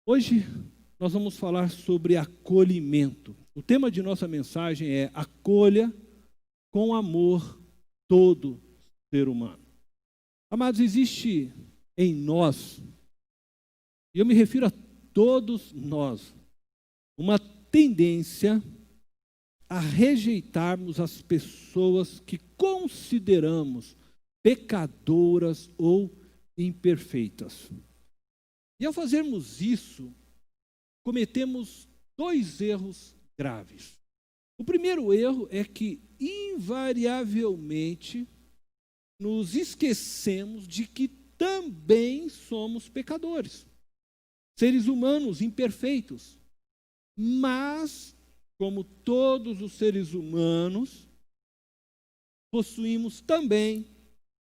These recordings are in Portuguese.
Hoje nós vamos falar sobre acolhimento. O tema de nossa mensagem é: acolha com amor todo ser humano. Amados, existe em nós, e eu me refiro a todos nós, uma tendência a rejeitarmos as pessoas que consideramos pecadoras ou imperfeitas. E ao fazermos isso, cometemos dois erros graves. O primeiro erro é que, invariavelmente, nos esquecemos de que também somos pecadores, seres humanos imperfeitos. Mas, como todos os seres humanos, possuímos também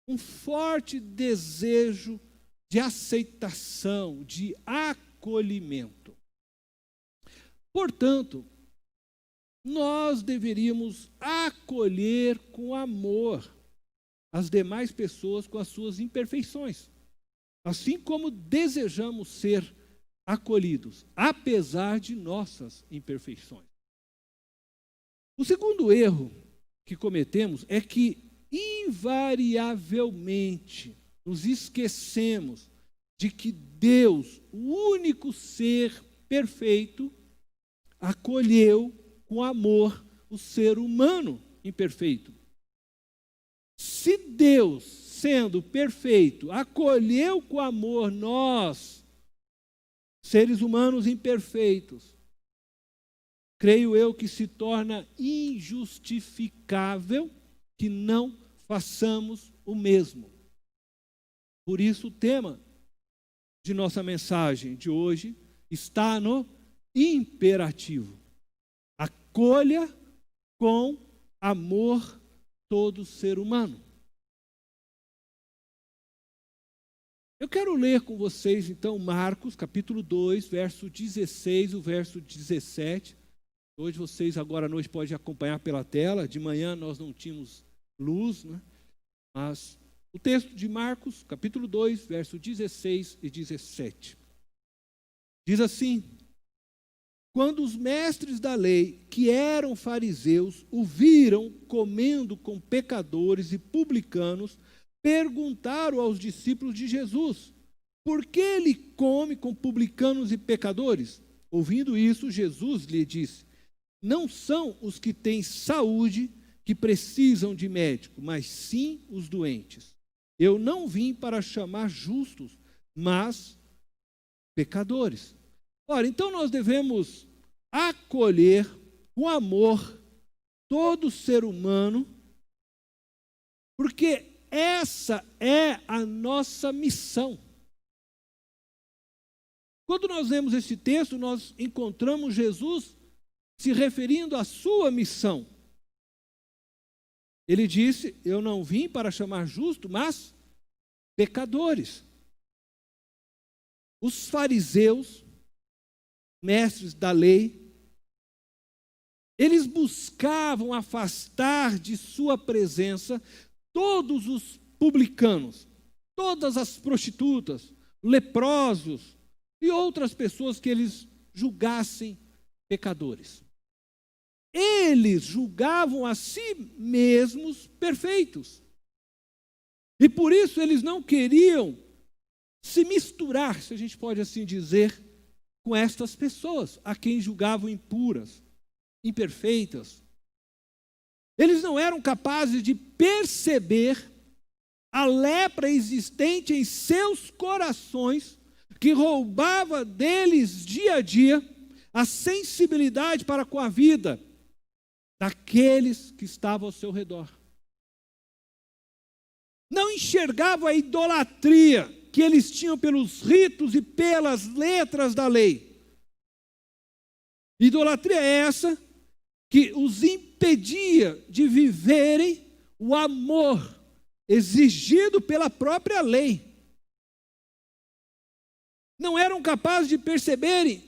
um forte desejo de aceitação, de acolhimento. Portanto, nós deveríamos acolher com amor as demais pessoas com as suas imperfeições, assim como desejamos ser acolhidos, apesar de nossas imperfeições. O segundo erro que cometemos é que, invariavelmente, nos esquecemos de que Deus, o único ser perfeito, acolheu com amor o ser humano imperfeito. Se Deus, sendo perfeito, acolheu com amor nós, seres humanos imperfeitos, creio eu que se torna injustificável que não façamos o mesmo. Por isso, o tema de nossa mensagem de hoje está no imperativo. Acolha com amor todo ser humano. Eu quero ler com vocês, então, Marcos, capítulo 2, verso 16, o verso 17. Hoje vocês, agora à noite, podem acompanhar pela tela. De manhã nós não tínhamos luz, né? Mas o texto de Marcos, capítulo 2, verso 16 e 17. Diz assim: quando os mestres da lei, que eram fariseus, o viram comendo com pecadores e publicanos, perguntaram aos discípulos de Jesus: por que ele come com publicanos e pecadores? Ouvindo isso, Jesus lhe disse: não são os que têm saúde que precisam de médico, mas sim os doentes. Eu não vim para chamar justos, mas pecadores. Ora, então nós devemos acolher com amor todo ser humano, porque essa é a nossa missão. Quando nós lemos esse texto, nós encontramos Jesus se referindo à sua missão. Ele disse: eu não vim para chamar justos, mas pecadores. Os fariseus, mestres da lei, eles buscavam afastar de sua presença todos os publicanos, todas as prostitutas, leprosos e outras pessoas que eles julgassem pecadores. Eles julgavam a si mesmos perfeitos. E por isso eles não queriam se misturar, se a gente pode assim dizer, com estas pessoas, a quem julgavam impuras, imperfeitas. Eles não eram capazes de perceber a lepra existente em seus corações, que roubava deles dia a dia a sensibilidade para com a vida daqueles que estavam ao seu redor. Não enxergavam a idolatria que eles tinham pelos ritos e pelas letras da lei. Idolatria é essa que os impedia de viverem o amor exigido pela própria lei. Não eram capazes de perceberem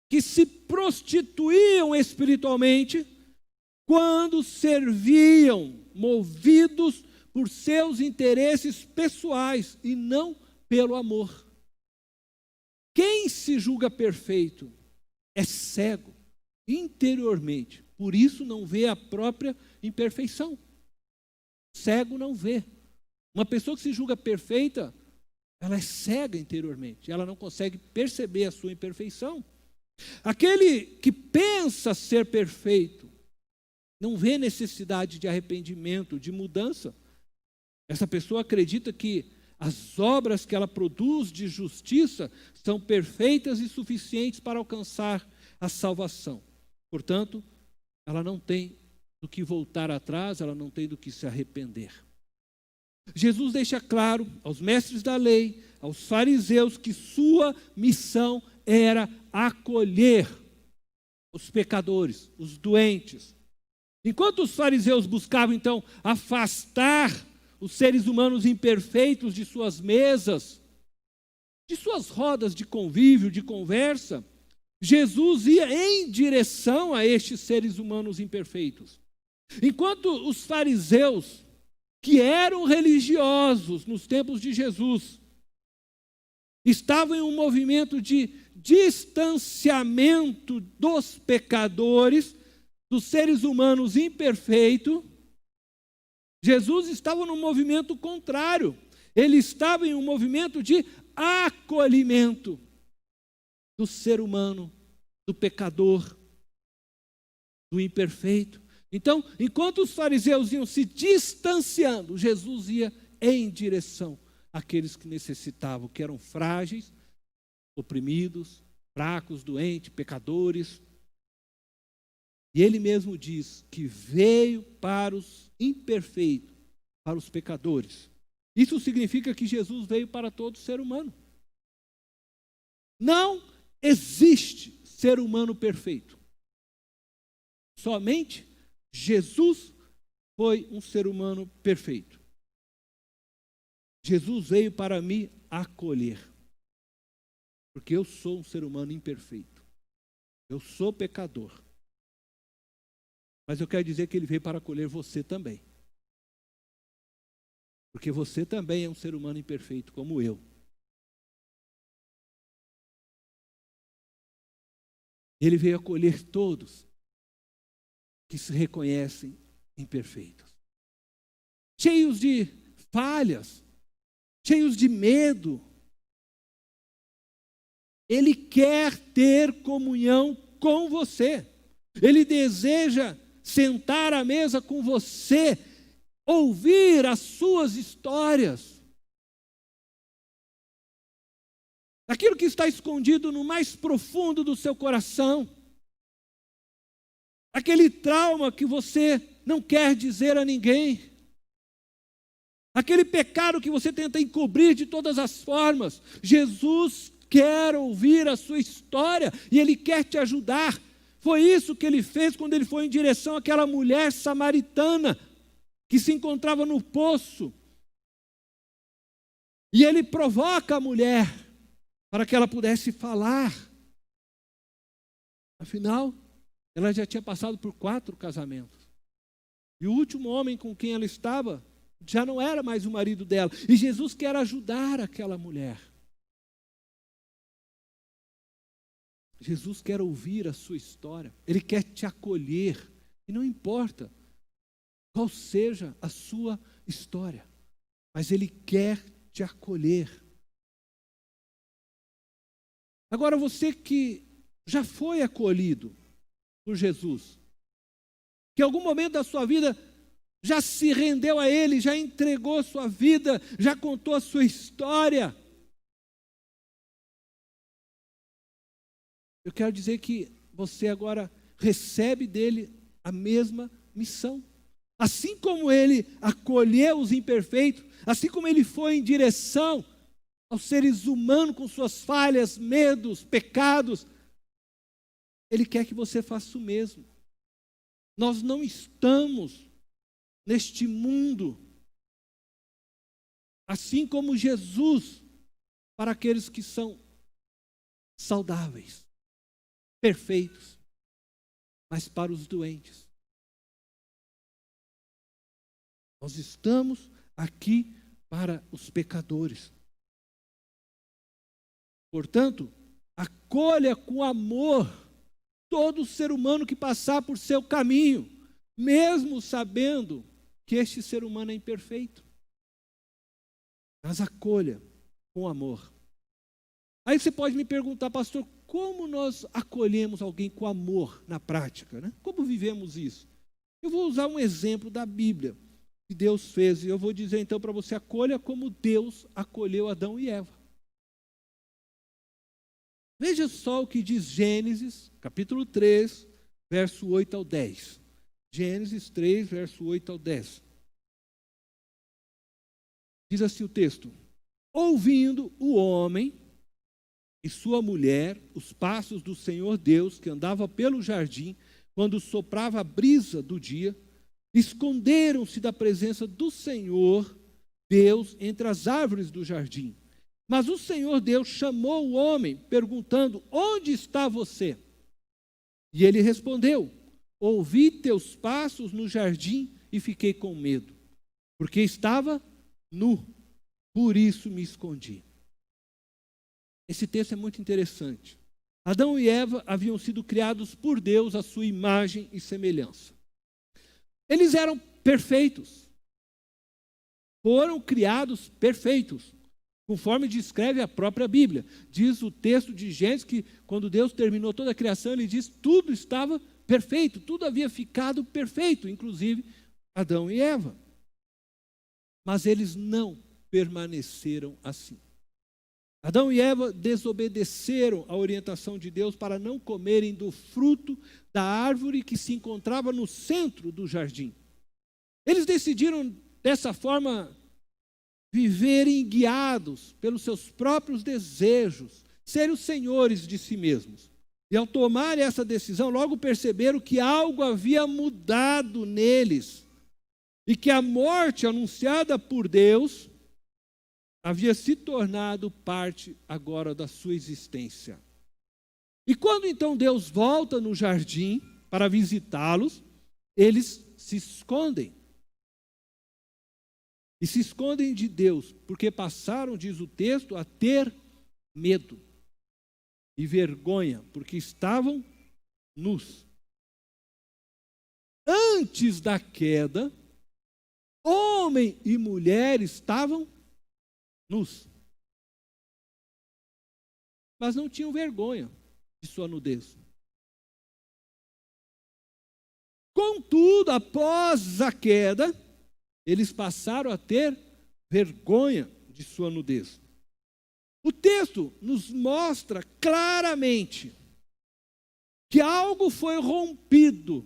que se prostituíam espiritualmente quando serviam movidos por seus interesses pessoais e não pelo amor. Quem se julga perfeito é cego interiormente, por isso não vê a própria imperfeição. Cego não vê. Uma pessoa que se julga perfeita, ela é cega interiormente, ela não consegue perceber a sua imperfeição. Aquele que pensa ser perfeito, não vê necessidade de arrependimento, de mudança. Essa pessoa acredita que as obras que ela produz de justiça são perfeitas e suficientes para alcançar a salvação. Portanto, ela não tem do que voltar atrás, ela não tem do que se arrepender. Jesus deixa claro aos mestres da lei, aos fariseus, que sua missão era acolher os pecadores, os doentes. Enquanto os fariseus buscavam, então, afastar os seres humanos imperfeitos de suas mesas, de suas rodas de convívio, de conversa, Jesus ia em direção a estes seres humanos imperfeitos. Enquanto os fariseus, que eram religiosos nos tempos de Jesus, estavam em um movimento de distanciamento dos pecadores, dos seres humanos imperfeitos, Jesus estava num movimento contrário. Ele estava em um movimento de acolhimento do ser humano, do pecador, do imperfeito. Então, enquanto os fariseus iam se distanciando, Jesus ia em direção àqueles que necessitavam, que eram frágeis, oprimidos, fracos, doentes, pecadores. E ele mesmo diz que veio para os imperfeitos, para os pecadores. Isso significa que Jesus veio para todo ser humano. Não existe ser humano perfeito. Somente Jesus foi um ser humano perfeito. Jesus veio para me acolher, porque eu sou um ser humano imperfeito. Eu sou pecador. Mas eu quero dizer que ele veio para acolher você também. Porque você também é um ser humano imperfeito, como eu. Ele veio acolher todos que se reconhecem imperfeitos. Cheios de falhas, cheios de medo. Ele quer ter comunhão com você. Ele deseja sentar à mesa com você, ouvir as suas histórias. Aquilo que está escondido no mais profundo do seu coração. Aquele trauma que você não quer dizer a ninguém. Aquele pecado que você tenta encobrir de todas as formas. Jesus quer ouvir a sua história e Ele quer te ajudar. Foi isso que Ele fez quando Ele foi em direção àquela mulher samaritana que se encontrava no poço. E Ele provoca a mulher para que ela pudesse falar. Afinal, ela já tinha passado por 4 casamentos. E o último homem com quem ela estava já não era mais o marido dela. E Jesus quer ajudar aquela mulher. Jesus quer ouvir a sua história. Ele quer te acolher. E não importa qual seja a sua história, mas Ele quer te acolher. Agora, você que já foi acolhido por Jesus, que em algum momento da sua vida já se rendeu a Ele, já entregou sua vida, já contou a sua história, eu quero dizer que você agora recebe dele a mesma missão. Assim como ele acolheu os imperfeitos, assim como ele foi em direção aos seres humanos com suas falhas, medos, pecados, ele quer que você faça o mesmo. Nós não estamos neste mundo, assim como Jesus, para aqueles que são saudáveis, perfeitos, mas para os doentes. Nós estamos aqui para os pecadores. Portanto, Acolha com amor todo ser humano que passar por seu caminho, mesmo sabendo que este ser humano é imperfeito. Mas acolha com amor. Aí você pode me perguntar, pastor, como nós acolhemos alguém com amor na prática, né? Como vivemos isso? Eu vou usar um exemplo da Bíblia que Deus fez, e eu vou dizer então para você, acolha como Deus acolheu Adão e Eva. Veja só o que diz Gênesis, capítulo 3, verso 8 ao 10. Gênesis 3, verso 8 ao 10. Diz assim o texto: ouvindo o homem e sua mulher os passos do Senhor Deus, que andava pelo jardim, quando soprava a brisa do dia, esconderam-se da presença do Senhor Deus entre as árvores do jardim. Mas o Senhor Deus chamou o homem, perguntando: onde está você? E ele respondeu: ouvi teus passos no jardim e fiquei com medo, porque estava nu, por isso me escondi. Esse texto é muito interessante. Adão e Eva haviam sido criados por Deus à sua imagem e semelhança. Eles eram perfeitos. Foram criados perfeitos, conforme descreve a própria Bíblia. Diz o texto de Gênesis que quando Deus terminou toda a criação, ele diz que tudo estava perfeito, tudo havia ficado perfeito, inclusive Adão e Eva. Mas eles não permaneceram assim. Adão e Eva desobedeceram a orientação de Deus para não comerem do fruto da árvore que se encontrava no centro do jardim. Eles decidiram, dessa forma, viverem guiados pelos seus próprios desejos, serem os senhores de si mesmos. E ao tomar essa decisão, logo perceberam que algo havia mudado neles e que a morte anunciada por Deus havia se tornado parte agora da sua existência. E quando então Deus volta no jardim para visitá-los, eles se escondem. E se escondem de Deus, porque passaram, diz o texto, a ter medo e vergonha, porque estavam nus. Antes da queda, homem e mulher estavam nus. Mas não tinham vergonha de sua nudez. Contudo, após a queda, eles passaram a ter vergonha de sua nudez. O texto nos mostra claramente que algo foi rompido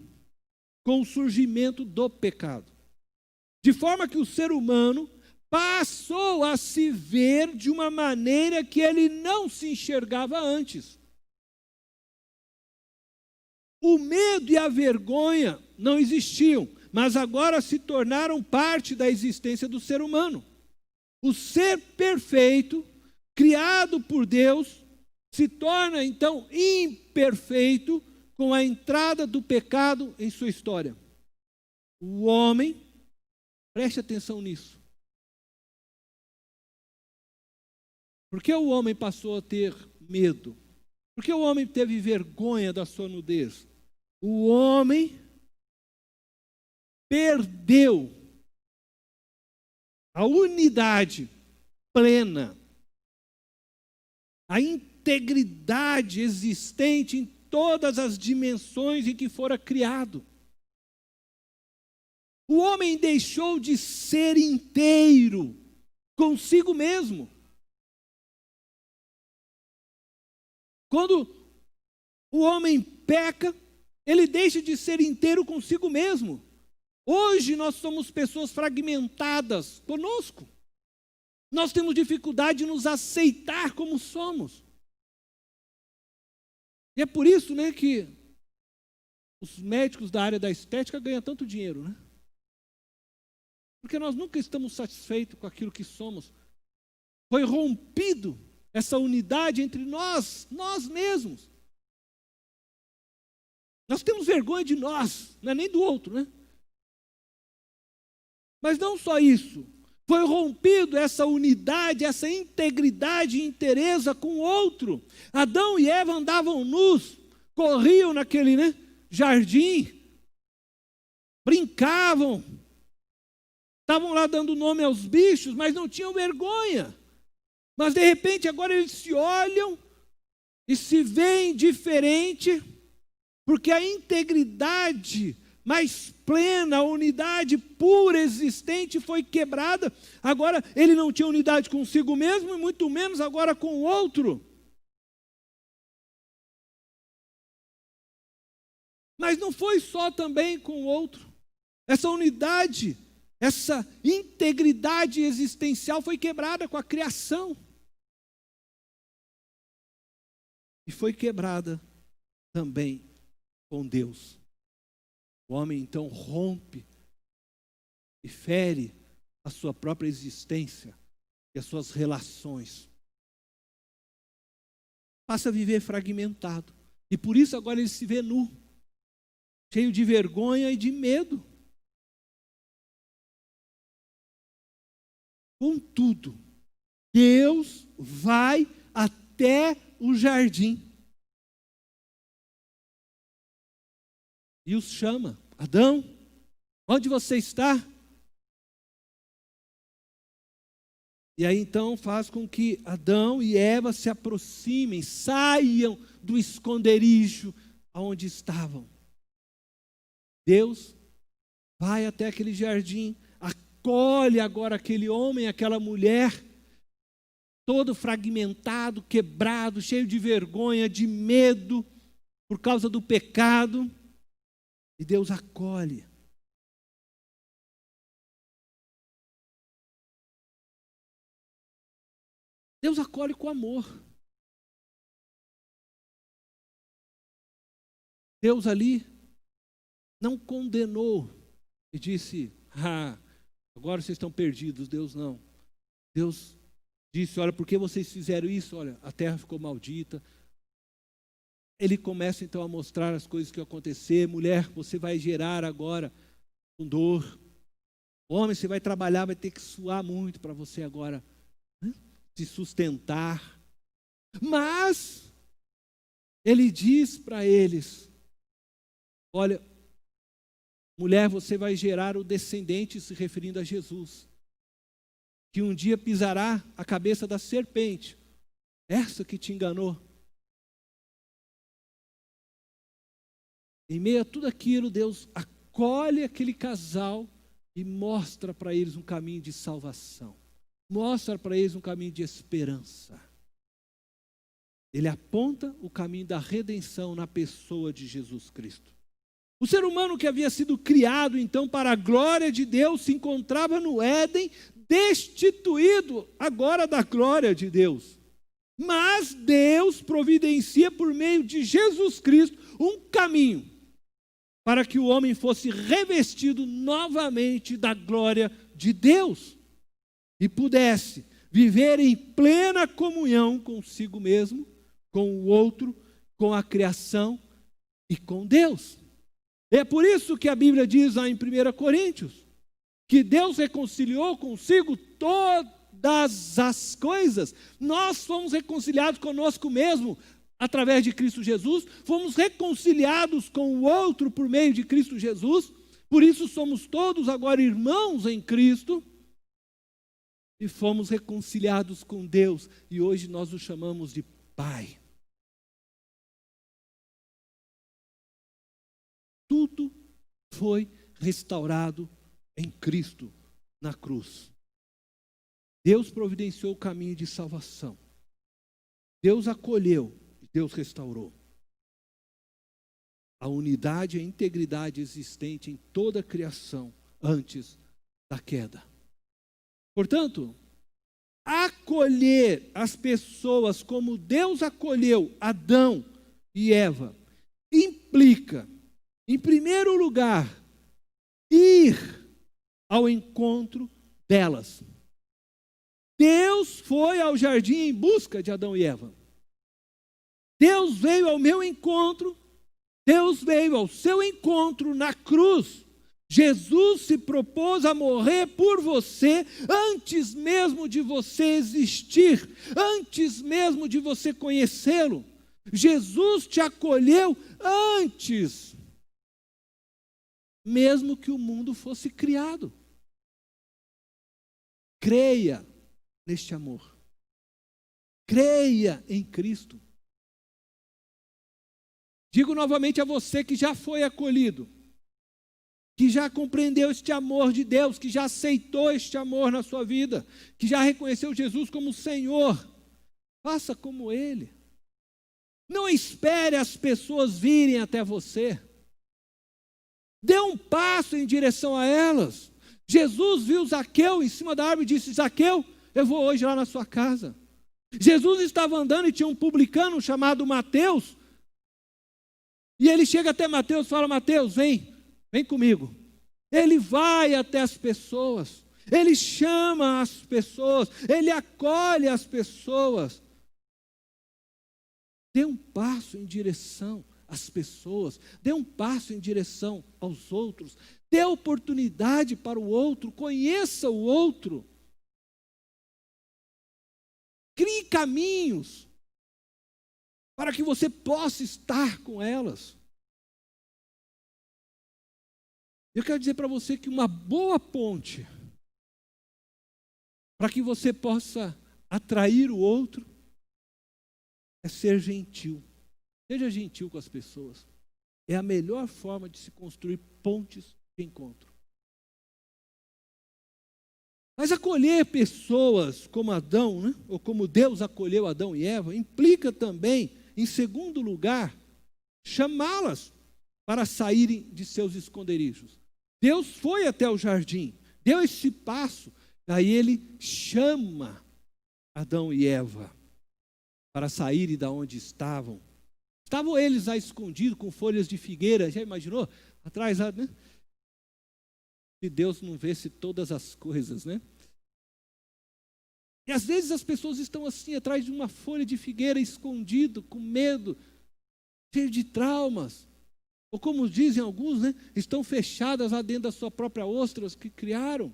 com o surgimento do pecado, de forma que o ser humano passou a se ver de uma maneira que ele não se enxergava antes. O medo e a vergonha não existiam, mas agora se tornaram parte da existência do ser humano. O ser perfeito, criado por Deus, se torna então imperfeito com a entrada do pecado em sua história. O homem, preste atenção nisso. Por que o homem passou a ter medo? Por que o homem teve vergonha da sua nudez? O homem perdeu a unidade plena, a integridade existente em todas as dimensões em que fora criado. O homem deixou de ser inteiro consigo mesmo. Quando o homem peca, ele deixa de ser inteiro consigo mesmo. Hoje nós somos pessoas fragmentadas conosco. Nós temos dificuldade de nos aceitar como somos. E é por isso, né, que os médicos da área da estética ganham tanto dinheiro, né? Porque nós nunca estamos satisfeitos com aquilo que somos. Foi rompido essa unidade entre nós mesmos. Nós temos vergonha de nós, não é nem do outro, né? Mas não só isso. Foi rompido essa unidade, essa integridade e inteireza com o outro. Adão e Eva andavam nus, corriam naquele jardim, brincavam, estavam lá dando nome aos bichos, mas não tinham vergonha. Mas de repente agora eles se olham e se veem diferente, porque a integridade mais plena, a unidade pura existente foi quebrada. Agora ele não tinha unidade consigo mesmo e muito menos agora com o outro. Mas não foi só também com o outro. Essa unidade, essa integridade existencial foi quebrada com a criação. E foi quebrada também com Deus. O homem então rompe e fere a sua própria existência e as suas relações. Passa a viver fragmentado. E por isso agora ele se vê nu, cheio de vergonha e de medo. Contudo, Deus vai até o jardim e os chama: Adão, onde você está? E aí então faz com que Adão e Eva se aproximem, saiam do esconderijo aonde estavam. Deus vai até aquele jardim, acolhe agora aquele homem, aquela mulher, todo fragmentado, quebrado, cheio de vergonha, de medo, por causa do pecado. E Deus acolhe. Deus acolhe com amor. Deus ali não condenou e disse: agora vocês estão perdidos. Deus não. Deus disse: olha, por que vocês fizeram isso? Olha, a terra ficou maldita. Ele começa então a mostrar as coisas que vão acontecer. Mulher, você vai gerar agora com dor. Homem, você vai trabalhar, vai ter que suar muito para você agora se sustentar. Mas ele diz para eles: olha, mulher, você vai gerar o descendente, se referindo a Jesus, que um dia pisará a cabeça da serpente, essa que te enganou. Em meio a tudo aquilo, Deus acolhe aquele casal e mostra para eles um caminho de salvação. Mostra para eles um caminho de esperança. Ele aponta o caminho da redenção na pessoa de Jesus Cristo. O ser humano que havia sido criado, então, para a glória de Deus, se encontrava no Éden, destituído agora da glória de Deus. Mas Deus providencia por meio de Jesus Cristo um caminho para que o homem fosse revestido novamente da glória de Deus e pudesse viver em plena comunhão consigo mesmo, com o outro, com a criação e com Deus. É por isso que a Bíblia diz lá em 1 Coríntios, que Deus reconciliou consigo todas as coisas. Nós fomos reconciliados conosco mesmo, através de Cristo Jesus, fomos reconciliados com o outro por meio de Cristo Jesus, por isso somos todos agora irmãos em Cristo, e fomos reconciliados com Deus, e hoje nós o chamamos de Pai. Tudo foi restaurado em Cristo, na cruz. Deus providenciou o caminho de salvação. Deus acolheu, Deus restaurou. A unidade e a integridade existente em toda a criação antes da queda. Portanto, acolher as pessoas como Deus acolheu Adão e Eva implica, em primeiro lugar, ir ao encontro delas. Deus foi ao jardim em busca de Adão e Eva. Deus veio ao meu encontro, Deus veio ao seu encontro na cruz, Jesus se propôs a morrer por você antes mesmo de você existir, antes mesmo de você conhecê-lo. Jesus te acolheu antes mesmo que o mundo fosse criado. Creia neste amor. Creia em Cristo. Digo novamente a você que já foi acolhido, que já compreendeu este amor de Deus, que já aceitou este amor na sua vida, que já reconheceu Jesus como Senhor, faça como Ele. Não espere as pessoas virem até você. Dê um passo em direção a elas. Jesus viu Zaqueu em cima da árvore e disse: Zaqueu, eu vou hoje lá na sua casa. Jesus estava andando e tinha um publicano chamado Mateus. E ele chega até Mateus e fala: Mateus, vem comigo. Ele vai até as pessoas, ele chama as pessoas, ele acolhe as pessoas. Dê um passo em direção às pessoas, dê um passo em direção aos outros, dê oportunidade para o outro, conheça o outro. Crie caminhos para que você possa estar com elas. Eu quero dizer para você que uma boa ponte para que você possa atrair o outro é ser gentil. Seja gentil com as pessoas. É a melhor forma de se construir pontes de encontro. Mas acolher pessoas como Adão, né? Ou como Deus acolheu Adão e Eva, implica também, em segundo lugar, chamá-las para saírem de seus esconderijos. Deus foi até o jardim, deu esse passo, daí ele chama Adão e Eva para saírem da onde estavam. Estavam eles lá escondidos com folhas de figueira, já imaginou? Atrás, né? Se Deus não vesse todas as coisas, né? E às vezes as pessoas estão assim, atrás de uma folha de figueira, escondido, com medo, cheio de traumas. Ou como dizem alguns, né? Estão fechadas lá dentro da sua própria ostra que criaram.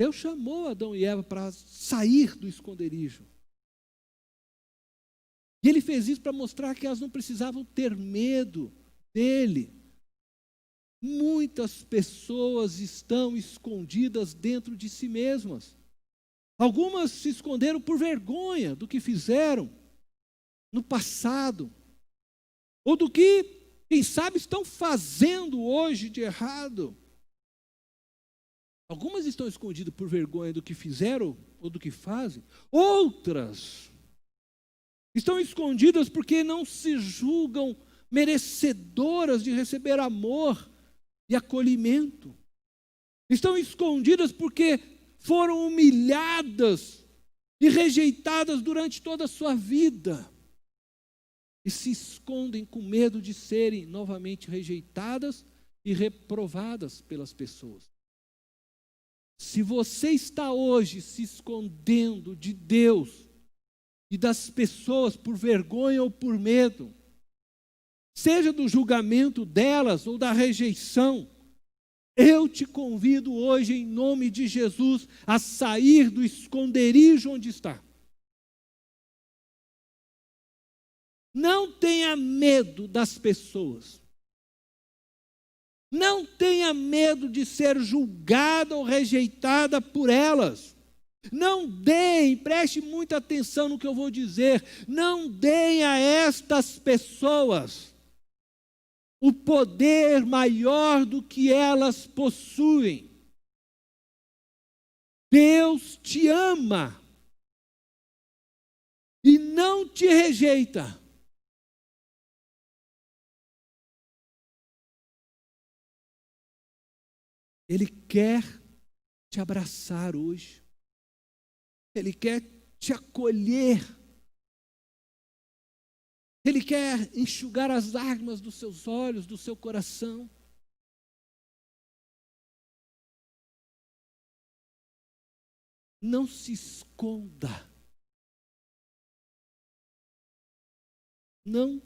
Deus chamou Adão e Eva para sair do esconderijo. E ele fez isso para mostrar que elas não precisavam ter medo dele. Muitas pessoas estão escondidas dentro de si mesmas. Algumas se esconderam por vergonha do que fizeram no passado, ou do que, quem sabe, estão fazendo hoje de errado. Algumas estão escondidas por vergonha do que fizeram ou do que fazem. Outras estão escondidas porque não se julgam merecedoras de receber amor e acolhimento. Estão escondidas porque foram humilhadas e rejeitadas durante toda a sua vida. E se escondem com medo de serem novamente rejeitadas e reprovadas pelas pessoas. Se você está hoje se escondendo de Deus e das pessoas por vergonha ou por medo, seja do julgamento delas ou da rejeição, eu te convido hoje, em nome de Jesus, a sair do esconderijo onde está. Não tenha medo das pessoas. Não tenha medo de ser julgada ou rejeitada por elas. Não deem, preste muita atenção no que eu vou dizer, não deem a estas pessoas o poder maior do que elas possuem. Deus te ama e não te rejeita. Ele quer te abraçar hoje. Ele quer te acolher. Ele quer enxugar as lágrimas dos seus olhos, do seu coração. Não se esconda. Não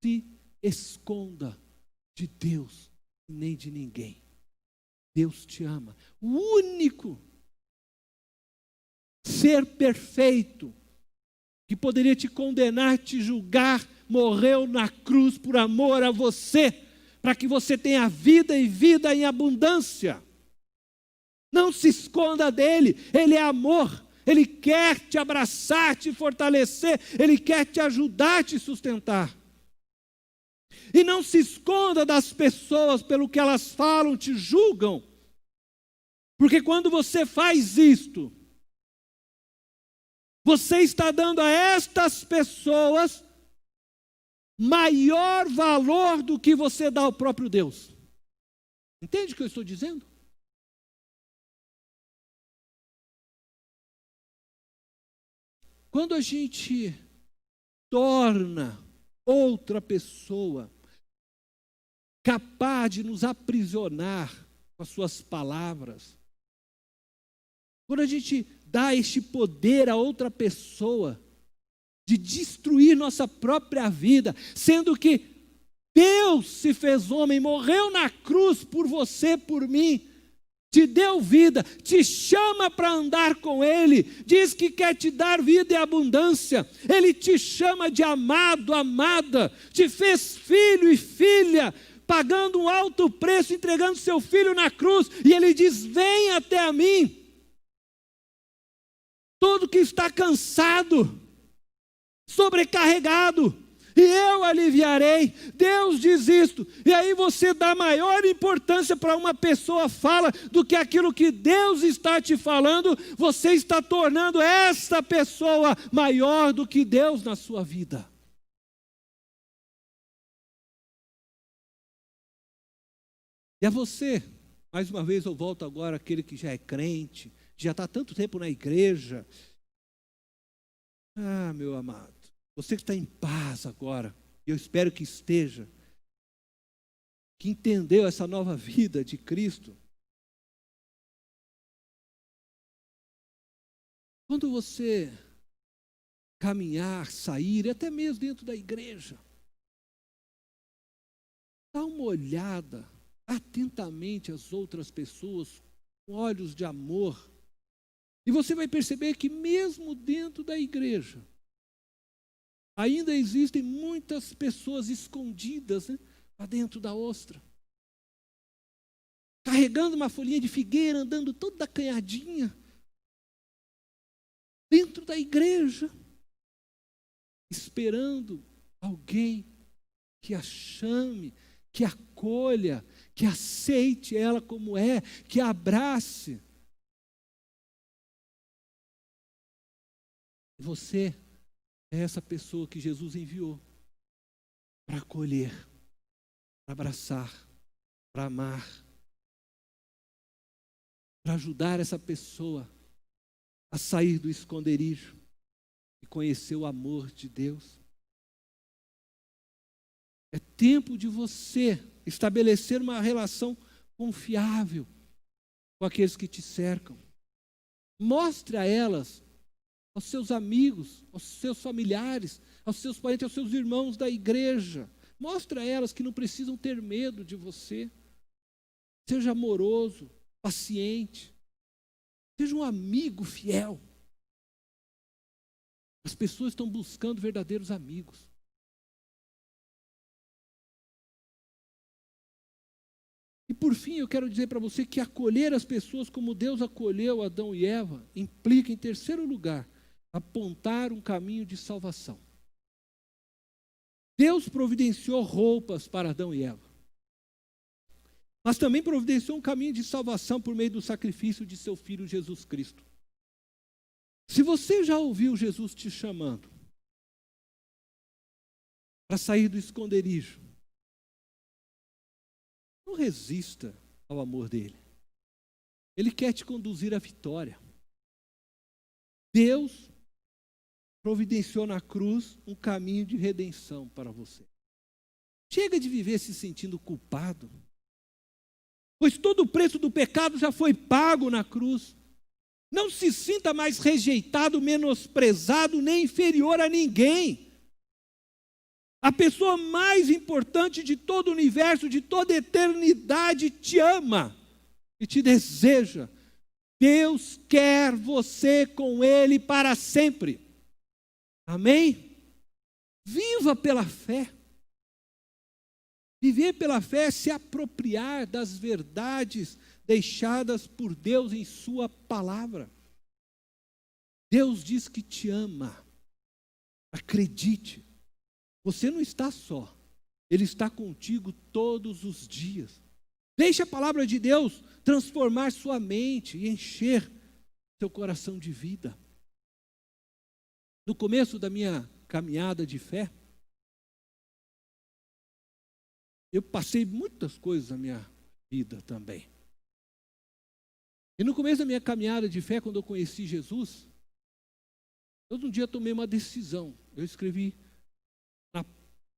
se esconda de Deus nem de ninguém. Deus te ama. O único ser perfeito que poderia te condenar, te julgar, morreu na cruz por amor a você, para que você tenha vida e vida em abundância. Não se esconda dele, ele é amor, ele quer te abraçar, te fortalecer, ele quer te ajudar, te sustentar. E não se esconda das pessoas pelo que elas falam, te julgam, porque quando você faz isto, você está dando a estas pessoas maior valor do que você dá ao próprio Deus. Entende o que eu estou dizendo? Quando a gente torna outra pessoa capaz de nos aprisionar com as suas palavras, quando a gente dá este poder a outra pessoa de destruir nossa própria vida, sendo que Deus se fez homem, morreu na cruz por você, por mim, te deu vida, te chama para andar com Ele, diz que quer te dar vida e abundância, Ele te chama de amado, amada, te fez filho e filha, pagando um alto preço, entregando seu filho na cruz, e Ele diz: vem até a mim, todo que está cansado, sobrecarregado, e eu aliviarei. Deus diz isto, e aí você dá maior importância para uma pessoa fala do que aquilo que Deus está te falando, você está tornando essa pessoa maior do que Deus na sua vida. E a você, mais uma vez eu volto agora, aquele que já é crente, já está há tanto tempo na igreja. Ah, meu amado, você que está em paz agora, eu espero que esteja, que entendeu essa nova vida de Cristo. Quando você caminhar, sair, e até mesmo dentro da igreja, dá uma olhada atentamente às outras pessoas, com olhos de amor, e você vai perceber que mesmo dentro da igreja, ainda existem muitas pessoas escondidas, né, lá dentro da ostra, carregando uma folhinha de figueira, andando toda acanhadinha, dentro da igreja, esperando alguém que a chame, que a acolha, que aceite ela como é, que a abrace. Você é essa pessoa que Jesus enviou para acolher, para abraçar, para amar, para ajudar essa pessoa a sair do esconderijo e conhecer o amor de Deus. É tempo de você estabelecer uma relação confiável com aqueles que te cercam. Mostre a elas, aos seus amigos, aos seus familiares, aos seus parentes, aos seus irmãos da igreja. Mostre a elas que não precisam ter medo de você. Seja amoroso, paciente. Seja um amigo fiel. As pessoas estão buscando verdadeiros amigos. E por fim, eu quero dizer para você que acolher as pessoas como Deus acolheu Adão e Eva implica, em terceiro lugar, apontar um caminho de salvação. Deus providenciou roupas para Adão e Eva, mas também providenciou um caminho de salvação por meio do sacrifício de seu Filho Jesus Cristo. Se você já ouviu Jesus te chamando para sair do esconderijo, não resista ao amor dele. Ele quer te conduzir à vitória. Deus providenciou na cruz um caminho de redenção para você. Chega de viver se sentindo culpado, pois todo o preço do pecado já foi pago na cruz. Não se sinta mais rejeitado, menosprezado, nem inferior a ninguém. A pessoa mais importante de todo o universo, de toda a eternidade, te ama e te deseja. Deus quer você com Ele para sempre. Amém? Viva pela fé. Viver pela fé é se apropriar das verdades deixadas por Deus em sua palavra. Deus diz que te ama. Acredite. Você não está só. Ele está contigo todos os dias. Deixe a palavra de Deus transformar sua mente e encher seu coração de vida. No começo da minha caminhada de fé, eu passei muitas coisas na minha vida também. E no começo da minha caminhada de fé, quando eu conheci Jesus, um dia tomei uma decisão. Eu escrevi na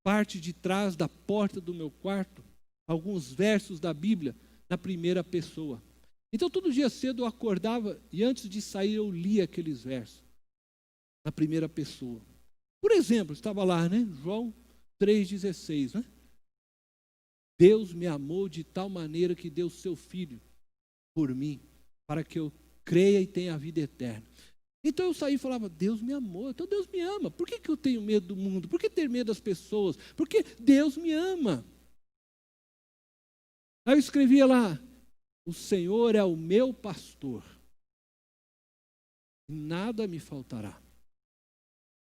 parte de trás da porta do meu quarto alguns versos da Bíblia na primeira pessoa. Então todo dia cedo eu acordava e antes de sair eu lia aqueles versos na primeira pessoa. Por exemplo, estava lá, né? João 3,16, né? Deus me amou de tal maneira que deu seu Filho por mim, para que eu creia e tenha a vida eterna. Então eu saí e falava, Deus me amou, então Deus me ama. Por que eu tenho medo do mundo? Por que ter medo das pessoas? Porque Deus me ama. Aí eu escrevia lá, o Senhor é o meu pastor, e nada me faltará.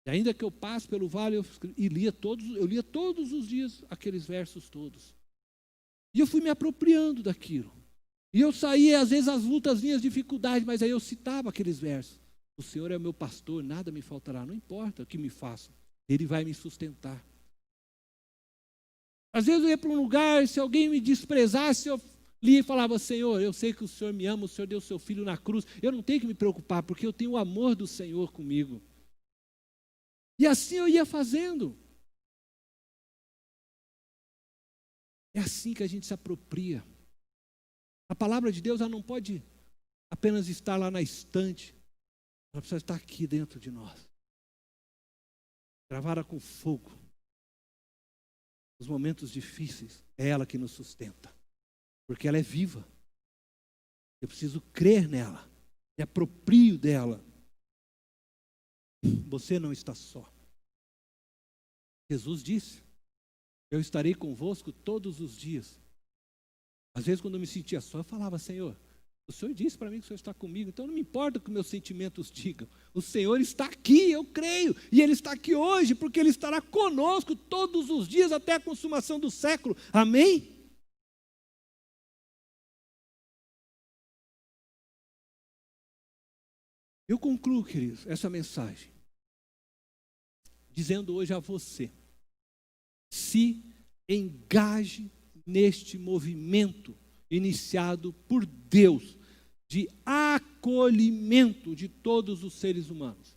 E ainda que eu passe pelo vale, eu lia todos os dias aqueles versos todos. E eu fui me apropriando daquilo. E eu saía, às vezes, as lutas vinham, as dificuldades, mas aí eu citava aqueles versos. O Senhor é o meu pastor, nada me faltará. Não importa o que me façam, Ele vai me sustentar. Às vezes eu ia para um lugar, se alguém me desprezasse, eu lia e falava, Senhor, eu sei que o Senhor me ama, o Senhor deu o seu Filho na cruz. Eu não tenho que me preocupar, porque eu tenho o amor do Senhor comigo. E assim eu ia fazendo. É assim que a gente se apropria. A palavra de Deus ela não pode apenas estar lá na estante. Ela precisa estar aqui dentro de nós. Gravada com fogo. Nos momentos difíceis, é ela que nos sustenta. Porque ela é viva. Eu preciso crer nela. Me aproprio dela. Você não está só. Jesus disse, eu estarei convosco todos os dias. Às vezes quando eu me sentia só, eu falava, Senhor, o Senhor disse para mim que o Senhor está comigo, então não me importa o que meus sentimentos digam. O Senhor está aqui, eu creio, e Ele está aqui hoje, porque Ele estará conosco todos os dias até a consumação do século. Amém? Eu concluo, queridos, essa mensagem, dizendo hoje a você, se engaje neste movimento iniciado por Deus de acolhimento de todos os seres humanos.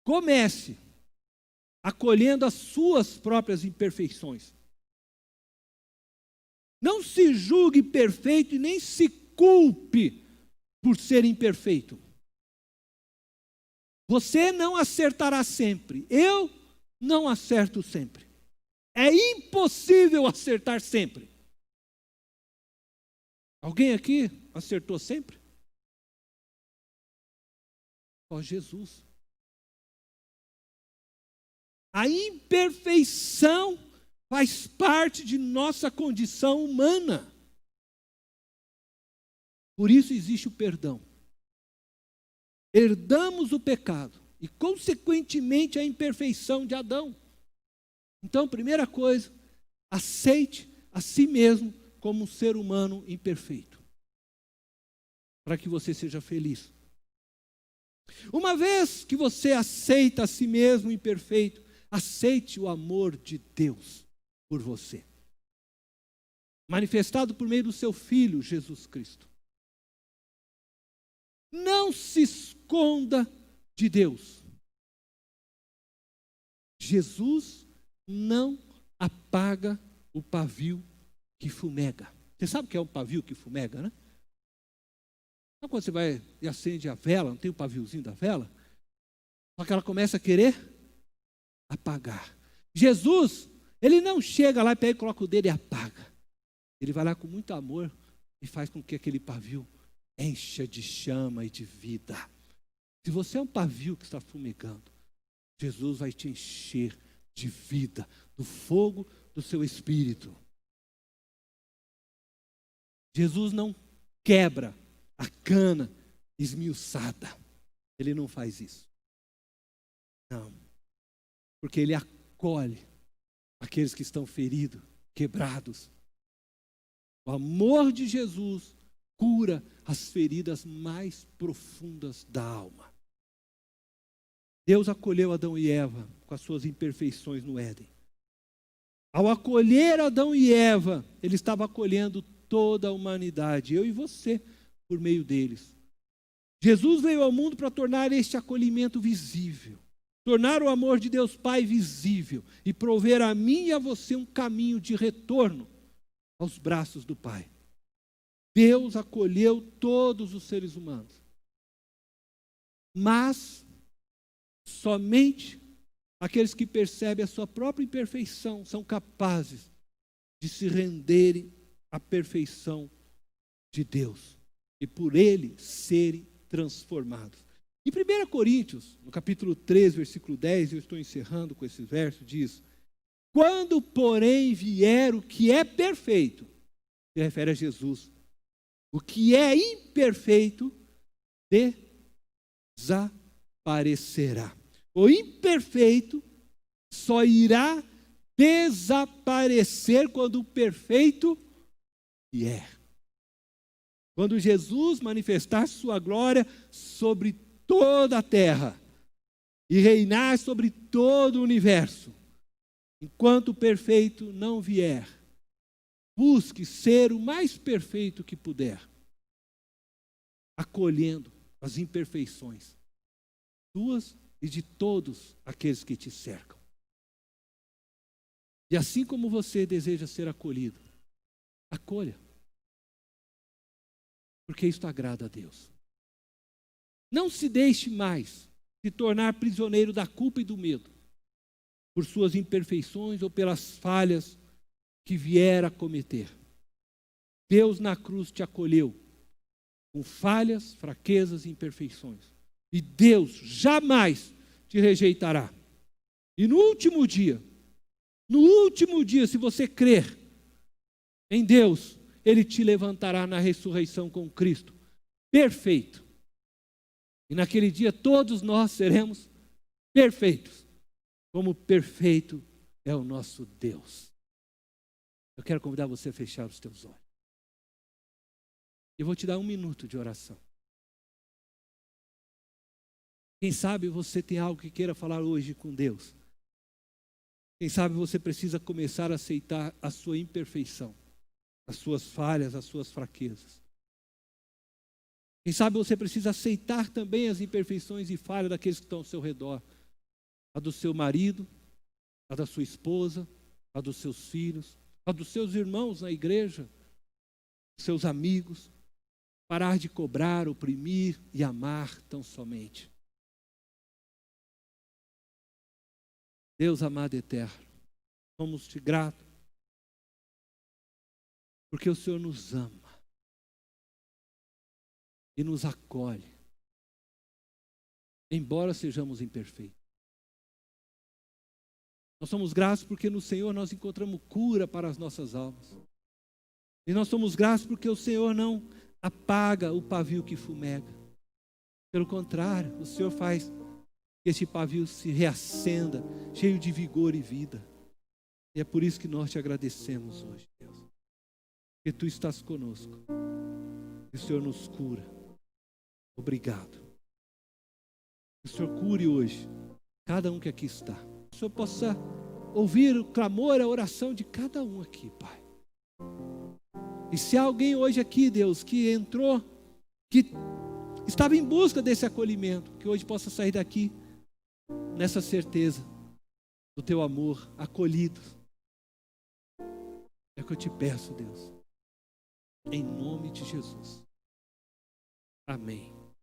Comece acolhendo as suas próprias imperfeições. Não se julgue perfeito e nem se culpe por ser imperfeito. Você não acertará sempre. Eu não acerto sempre. É impossível acertar sempre. Alguém aqui acertou sempre? Só Jesus. A imperfeição faz parte de nossa condição humana. Por isso existe o perdão. Herdamos o pecado e, consequentemente, a imperfeição de Adão. Então, primeira coisa, aceite a si mesmo como um ser humano imperfeito, para que você seja feliz. Uma vez que você aceita a si mesmo imperfeito, aceite o amor de Deus por você, manifestado por meio do seu Filho, Jesus Cristo. Não se esconda de Deus. Jesus não apaga o pavio que fumega. Você sabe o que é um pavio que fumega, né? Sabe quando você vai e acende a vela, não tem o paviozinho da vela? Só que ela começa a querer apagar. Jesus, ele não chega lá e pega, coloca o dedo e apaga. Ele vai lá com muito amor e faz com que aquele pavio encha de chama e de vida. Se você é um pavio que está fumegando, Jesus vai te encher de vida, do fogo do seu espírito. Jesus não quebra a cana esmiuçada. Ele não faz isso. Não. Porque ele acolhe aqueles que estão feridos, quebrados. O amor de Jesus cura as feridas mais profundas da alma. Deus acolheu Adão e Eva com as suas imperfeições no Éden. Ao acolher Adão e Eva, ele estava acolhendo toda a humanidade, eu e você, por meio deles. Jesus veio ao mundo para tornar este acolhimento visível, tornar o amor de Deus Pai visível e prover a mim e a você um caminho de retorno aos braços do Pai. Deus acolheu todos os seres humanos, mas somente aqueles que percebem a sua própria imperfeição são capazes de se renderem à perfeição de Deus e por Ele serem transformados. Em 1 Coríntios, no capítulo 3, versículo 10, eu estou encerrando com esse verso, diz: quando, porém, vier o que é perfeito, se refere a Jesus, o que é imperfeito desaparecerá. O imperfeito só irá desaparecer quando o perfeito vier. Quando Jesus manifestar sua glória sobre toda a terra e reinar sobre todo o universo. Enquanto o perfeito não vier, busque ser o mais perfeito que puder, acolhendo as imperfeições tuas e de todos aqueles que te cercam. E assim como você deseja ser acolhido, acolha. Porque isto agrada a Deus. Não se deixe mais se tornar prisioneiro da culpa e do medo, por suas imperfeições ou pelas falhas que vier a cometer. Deus na cruz te acolheu com falhas, fraquezas e imperfeições. E Deus jamais te rejeitará. E no último dia, se você crer em Deus, Ele te levantará na ressurreição com Cristo, perfeito. E naquele dia todos nós seremos perfeitos, como perfeito é o nosso Deus. Eu quero convidar você a fechar os teus olhos. Eu vou te dar 1 minuto de oração. Quem sabe você tem algo que queira falar hoje com Deus. Quem sabe você precisa começar a aceitar a sua imperfeição, as suas falhas, as suas fraquezas. Quem sabe você precisa aceitar também as imperfeições e falhas daqueles que estão ao seu redor. A do seu marido, a da sua esposa, a dos seus filhos, a dos seus irmãos na igreja, seus amigos. Parar de cobrar, oprimir e amar tão somente. Deus amado e eterno, somos-te gratos, porque o Senhor nos ama e nos acolhe, embora sejamos imperfeitos. Nós somos gratos porque no Senhor nós encontramos cura para as nossas almas. E nós somos gratos porque o Senhor não apaga o pavio que fumega. Pelo contrário, o Senhor faz que esse pavio se reacenda, cheio de vigor e vida. E é por isso que nós te agradecemos hoje, Deus. Porque Tu estás conosco. E o Senhor nos cura. Obrigado. Que o Senhor cure hoje cada um que aqui está. Que o Senhor possa ouvir o clamor, a oração de cada um aqui, Pai. E se há alguém hoje aqui, Deus, que entrou, que estava em busca desse acolhimento, que hoje possa sair daqui nessa certeza do Teu amor, acolhido. É o que eu te peço, Deus. Em nome de Jesus. Amém.